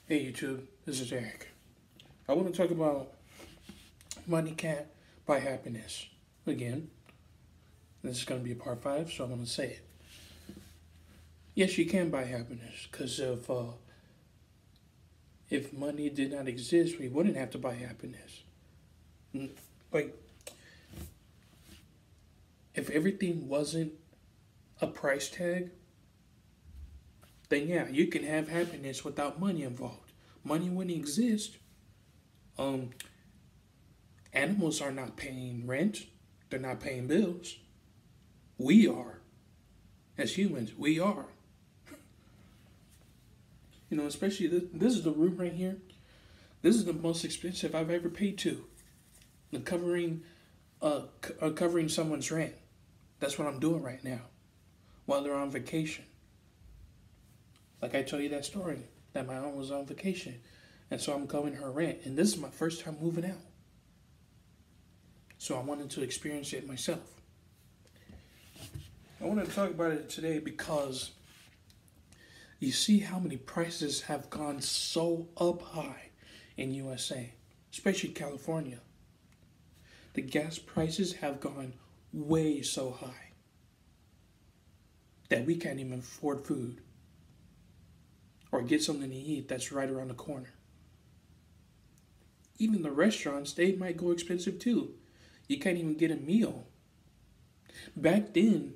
Hey YouTube, this is Eric. I want to talk about money can't buy happiness. Again, this is going to be a part 5, so I'm going to say it. Yes, you can buy happiness, because if money did not exist, we wouldn't have to buy happiness. Like, if everything wasn't a price tag, then yeah, you can have happiness without money involved. Money wouldn't exist. Animals are not paying rent. They're not paying bills. We are. As humans, we are. Especially this is the room right here. This is the most expensive I've ever paid to. The covering someone's rent. That's what I'm doing right now, while they're on vacation. Like I told you that story, that my aunt was on vacation, and so I'm covering her rent. And this is my first time moving out, so I wanted to experience it myself. I wanted to talk about it today because you see how many prices have gone so up high in USA, especially California. The gas prices have gone way so high that we can't even afford food or get something to eat that's right around the corner. Even the restaurants, they might go expensive too. You can't even get a meal. Back then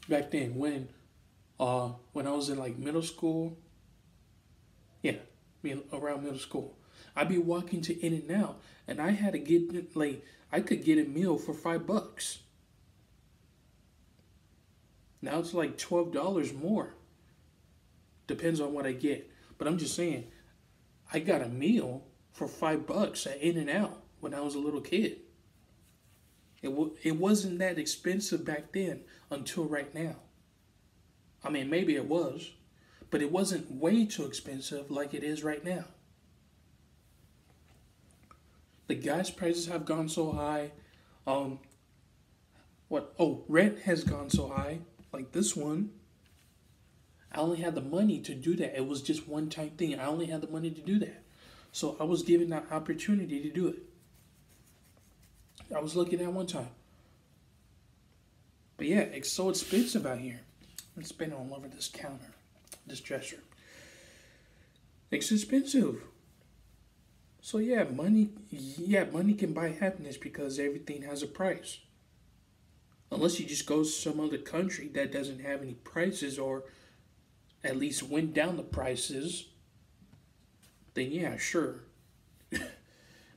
when I was in like middle school, around middle school, I'd be walking to In-N-Out and I had to get I could get a meal for $5. Now it's like $12 more. Depends on what I get. But I'm just saying, I got a meal for $5 at In-N-Out when I was a little kid. It wasn't that expensive back then until right now. I mean, maybe it was, but it wasn't way too expensive like it is right now. The gas prices have gone so high. Rent has gone so high. Like this one, I only had the money to do that. It was just one-time thing. I only had the money to do that. So I was given that opportunity to do it. I was looking at one time. But yeah, it's so expensive out here. It's been all over this counter, this dresser. It's expensive. So money can buy happiness because everything has a price. Unless you just go to some other country that doesn't have any prices, or at least went down the prices, then yeah, sure.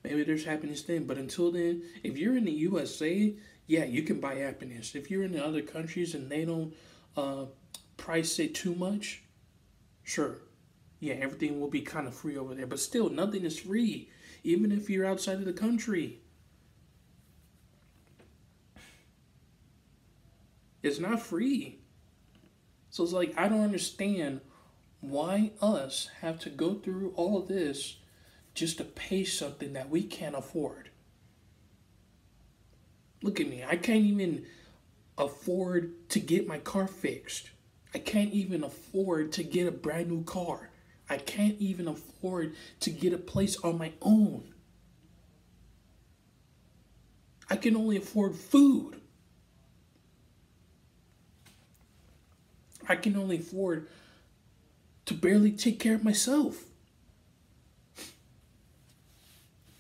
Maybe there's happiness then. But until then, if you're in the USA, yeah, you can buy happiness. If you're in the other countries and they don't price it too much, sure. Yeah, everything will be kind of free over there. But still, nothing is free, even if you're outside of the country. It's not free. So it's like, I don't understand why us have to go through all of this just to pay something that we can't afford. Look at me. I can't even afford to get my car fixed. I can't even afford to get a brand new car. I can't even afford to get a place on my own. I can only afford food. I can only afford to barely take care of myself.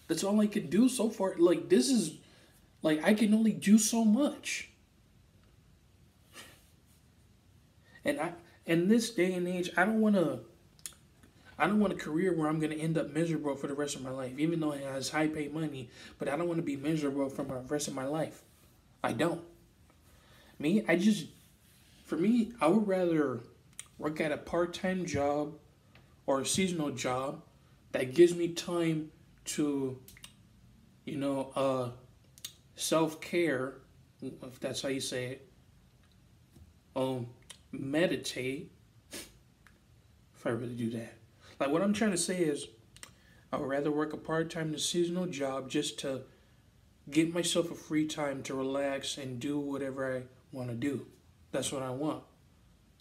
That's all I can do so far. I can only do so much. And in this day and age, I don't want a career where I'm going to end up miserable for the rest of my life, even though it has high paid money, but I don't want to be miserable for the rest of my life. I don't. For me, I would rather work at a part-time job or a seasonal job that gives me time to, self-care, if that's how you say it, meditate, if I really do that. Like, what I'm trying to say is, I would rather work a part-time to seasonal job just to give myself a free time to relax and do whatever I want to do. That's what I want.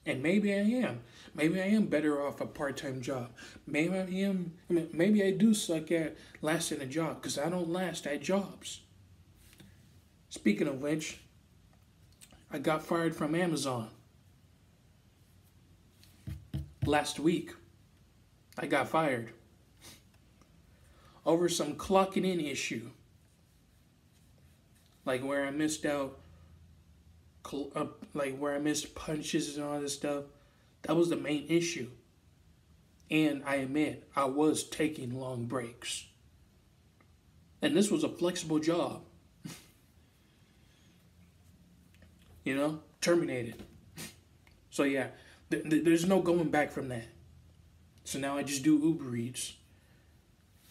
And maybe I am. Maybe I am better off a part-time job. Maybe I am. Maybe I do suck at lasting a job because I don't last at jobs. Speaking of which, I got fired from Amazon last week. I got fired over some clocking in issue, like where I missed out, like where I missed punches and all this stuff. That was the main issue. And I admit, I was taking long breaks. And this was a flexible job. You know, terminated. So yeah, there's no going back from that. So now I just do Uber Eats.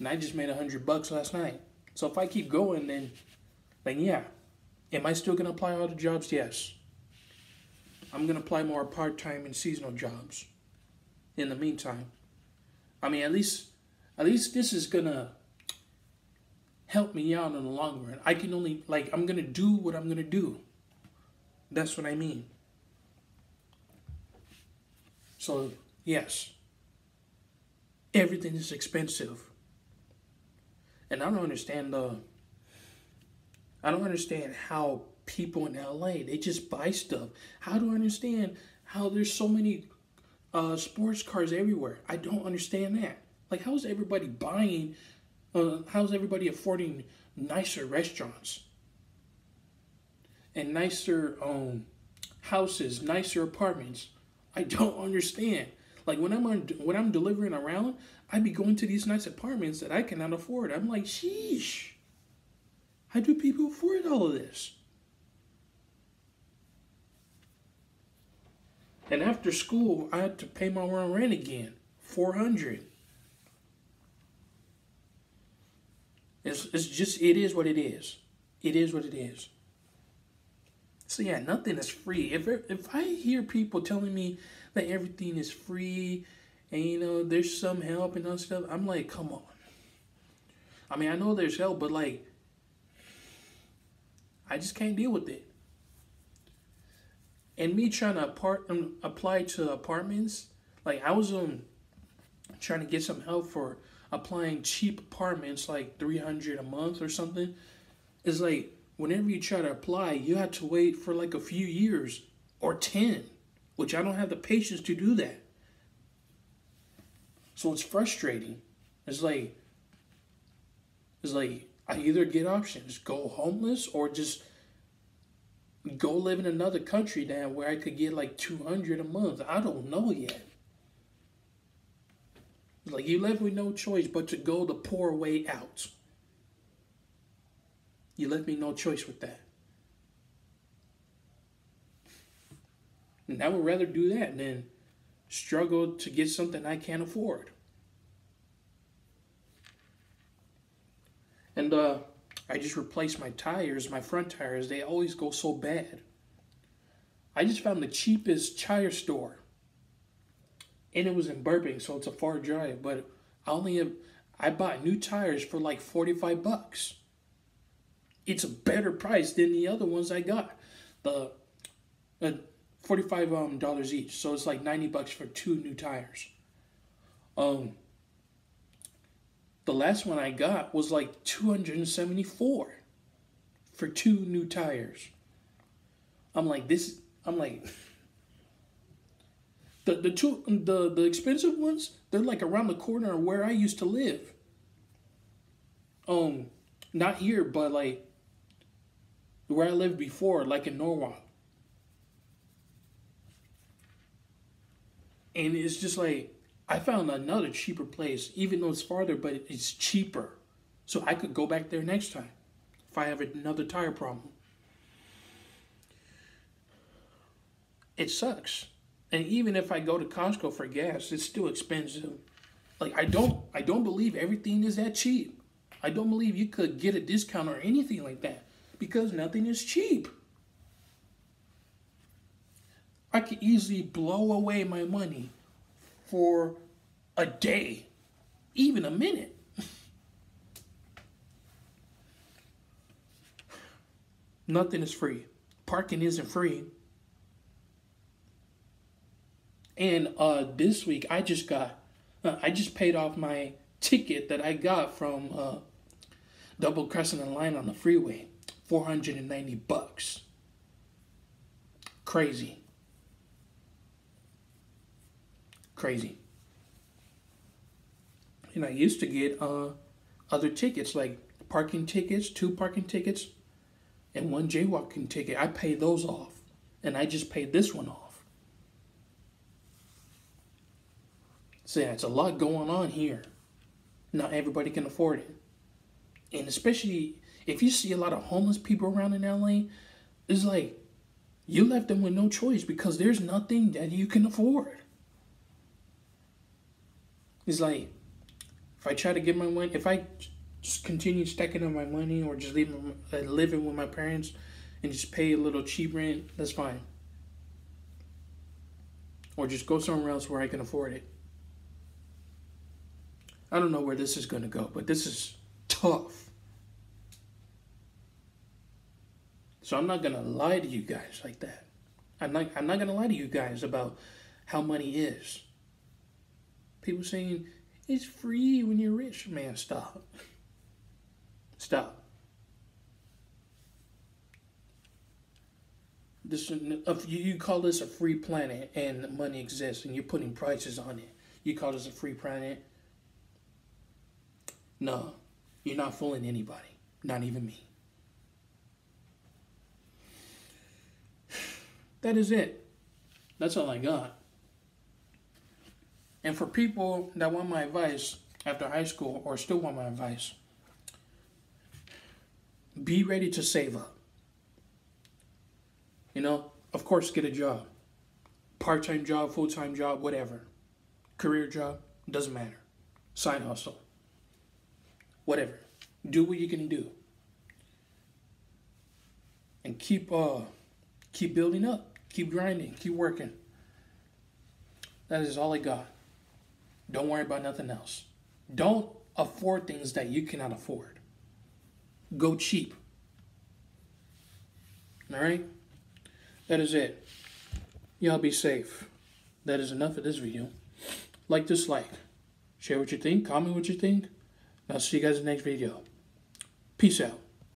And I just made $100 last night. So if I keep going, then yeah. Am I still gonna apply all the jobs? Yes. I'm gonna apply more part-time and seasonal jobs. In the meantime, I mean, at least this is gonna help me out in the long run. I can only I'm gonna do what I'm gonna do. That's what I mean. So yes, everything is expensive, and I don't understand how people in LA, they just buy stuff. How do I understand how there's so many sports cars everywhere? I don't understand that. Like, how is everybody buying? How's everybody affording nicer restaurants and nicer houses, nicer apartments? I don't understand. Like when I'm delivering around, I be going to these nice apartments that I cannot afford. I'm like, sheesh. How do people afford all of this? And after school, I had to pay my own rent again, $400. It's just, it is what it is. It is what it is. So yeah, nothing is free. If I hear people telling me that everything is free and there's some help and all stuff, I'm like, come on. I mean, I know there's help, but I just can't deal with it. And me trying to apply to apartments, I was trying to get some help for applying cheap apartments, like $300 a month or something. It's like whenever you try to apply, you have to wait for a few years or 10, which I don't have the patience to do that. So it's frustrating. It's like I either get options, go homeless or just go live in another country now where I could get $200 a month. I don't know yet. You left with no choice but to go the poor way out. You left me no choice with that. And I would rather do that than struggle to get something I can't afford. And I just replaced my tires, my front tires. They always go so bad. I just found the cheapest tire store. And it was in Burbank, so it's a far drive. But I bought new tires for $45. It's a better price than the other ones I got. The $45 each. So it's $90 for 2 new tires. The last one I got was $274 for 2 new tires. The expensive ones, they're around the corner of where I used to live. Not here, but where I lived before, in Norwalk. And it's just I found another cheaper place, even though it's farther, but it's cheaper. So I could go back there next time if I have another tire problem. It sucks. And even if I go to Costco for gas, it's still expensive. I don't believe everything is that cheap. I don't believe you could get a discount or anything like that because nothing is cheap. I could easily blow away my money for a day, even a minute. Nothing is free. Parking isn't free. And this week I just paid off my ticket that I got from double crossing the line on the freeway. $490. Crazy. Crazy. And I used to get other tickets, like parking tickets, 2 parking tickets, and 1 jaywalking ticket. I paid those off. And I just paid this one off. So yeah, it's a lot going on here. Not everybody can afford it. And especially if you see a lot of homeless people around in LA, it's like you left them with no choice because there's nothing that you can afford. It's like if I try to get my money, if I just continue stacking up my money or just living with my parents and just pay a little cheap rent, that's fine. Or just go somewhere else where I can afford it. I don't know where this is going to go, but this is tough. So I'm not going to lie to you guys like that. I'm not going to lie to you guys about how money is. People saying, it's free when you're rich. Man, stop. Stop. You call this a free planet and money exists and you're putting prices on it. You call this a free planet? No, you're not fooling anybody. Not even me. That is it. That's all I got. And for people that want my advice after high school or still want my advice, be ready to save up. You know, of course, get a job. Part-time job, full-time job, whatever. Career job, doesn't matter. Side hustle. Whatever. Do what you can do. And keep building up. Keep grinding. Keep working. That is all I got. Don't worry about nothing else. Don't afford things that you cannot afford. Go cheap. All right? That is it. Y'all be safe. That is enough of this video. Like, dislike. Share what you think. Comment what you think. And I'll see you guys in the next video. Peace out.